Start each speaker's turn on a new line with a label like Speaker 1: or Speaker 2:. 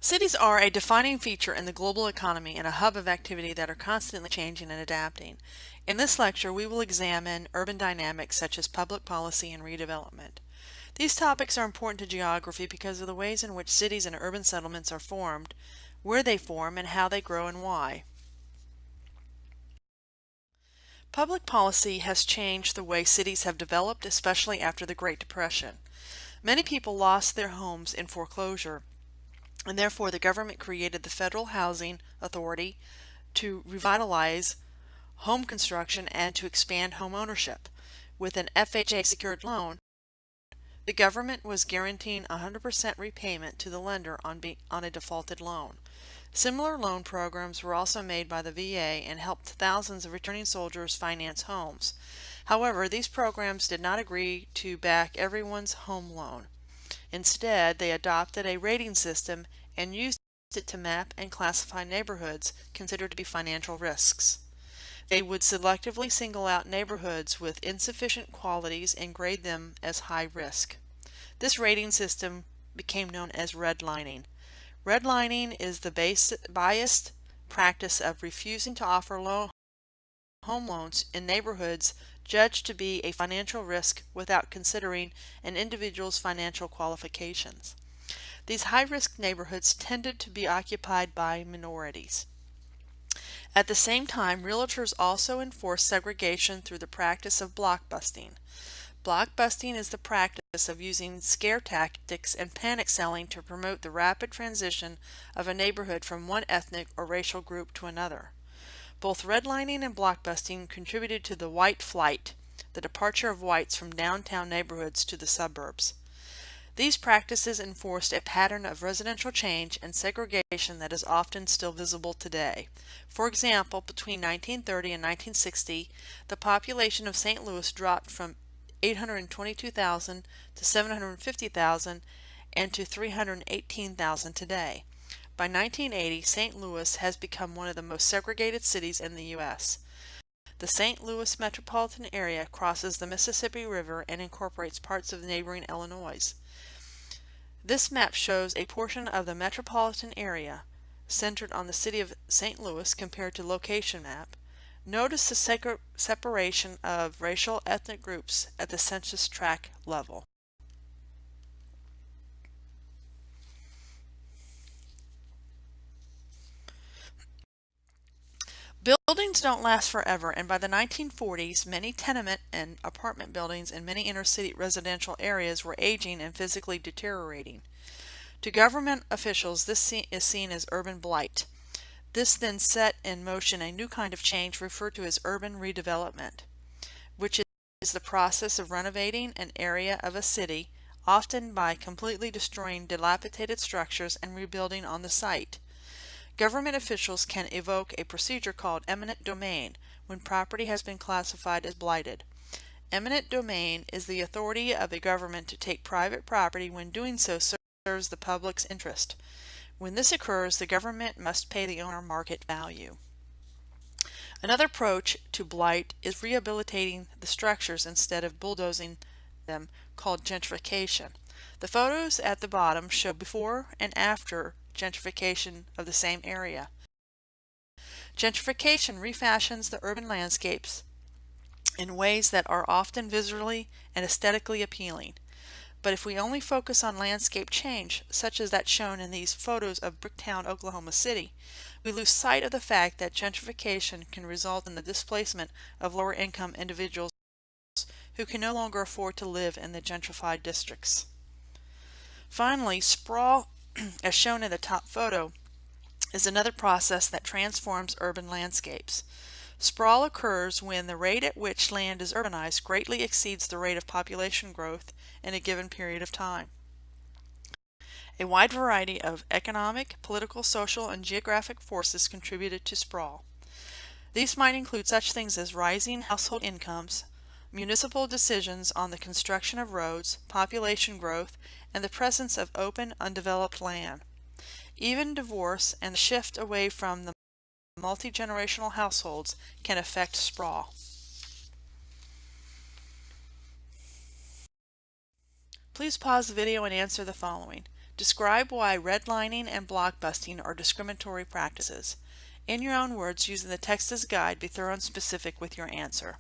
Speaker 1: Cities are a defining feature in the global economy and a hub of activity that are constantly changing and adapting. In this lecture, we will examine urban dynamics such as public policy and redevelopment. These topics are important to geography because of the ways in which cities and urban settlements are formed, where they form, and how they grow and why. Public policy has changed the way cities have developed, especially after the Great Depression. Many people lost their homes in foreclosure, and therefore the government created the Federal Housing Authority to revitalize home construction and to expand home ownership. With an FHA secured loan, the government was guaranteeing 100% repayment to the lender on a defaulted loan. Similar loan programs were also made by the VA and helped thousands of returning soldiers finance homes. However, these programs did not agree to back everyone's home loan. Instead, they adopted a rating system and used it to map and classify neighborhoods considered to be financial risks. They would selectively single out neighborhoods with insufficient qualities and grade them as high risk. This rating system became known as redlining. Redlining is the biased practice of refusing to offer home loans in neighborhoods judged to be a financial risk without considering an individual's financial qualifications. These high-risk neighborhoods tended to be occupied by minorities. At the same time, realtors also enforced segregation through the practice of blockbusting. Blockbusting is the practice of using scare tactics and panic selling to promote the rapid transition of a neighborhood from one ethnic or racial group to another. Both redlining and blockbusting contributed to the white flight, the departure of whites from downtown neighborhoods to the suburbs. These practices enforced a pattern of residential change and segregation that is often still visible today. For example, between 1930 and 1960, the population of St. Louis dropped from 822,000 to 750,000 and to 318,000 today. By 1980, St. Louis has become one of the most segregated cities in the U.S. The St. Louis metropolitan area crosses the Mississippi River and incorporates parts of neighboring Illinois. This map shows a portion of the metropolitan area centered on the city of St. Louis compared to location map. Notice the separation of racial ethnic groups at the census tract level. Buildings don't last forever, and by the 1940s, many tenement and apartment buildings in many inner-city residential areas were aging and physically deteriorating. To government officials, this is seen as urban blight. This then set in motion a new kind of change referred to as urban redevelopment, which is the process of renovating an area of a city, often by completely destroying dilapidated structures and rebuilding on the site. Government officials can evoke a procedure called eminent domain when property has been classified as blighted. Eminent domain is the authority of a government to take private property when doing so serves the public's interest. When this occurs, the government must pay the owner market value. Another approach to blight is rehabilitating the structures instead of bulldozing them, called gentrification. The photos at the bottom show before and after gentrification of the same area. Gentrification refashions the urban landscapes in ways that are often visually and aesthetically appealing. But if we only focus on landscape change, such as that shown in these photos of Bricktown, Oklahoma City, we lose sight of the fact that gentrification can result in the displacement of lower-income individuals who can no longer afford to live in the gentrified districts. Finally, sprawl, as shown in the top photo, is another process that transforms urban landscapes. Sprawl occurs when the rate at which land is urbanized greatly exceeds the rate of population growth in a given period of time. A wide variety of economic, political, social, and geographic forces contributed to sprawl. These might include such things as rising household incomes, municipal decisions on the construction of roads, population growth, and the presence of open, undeveloped land. Even divorce and the shift away from the multi-generational households can affect sprawl. Please pause the video and answer the following. Describe why redlining and blockbusting are discriminatory practices. In your own words, using the text as a guide, be thorough and specific with your answer.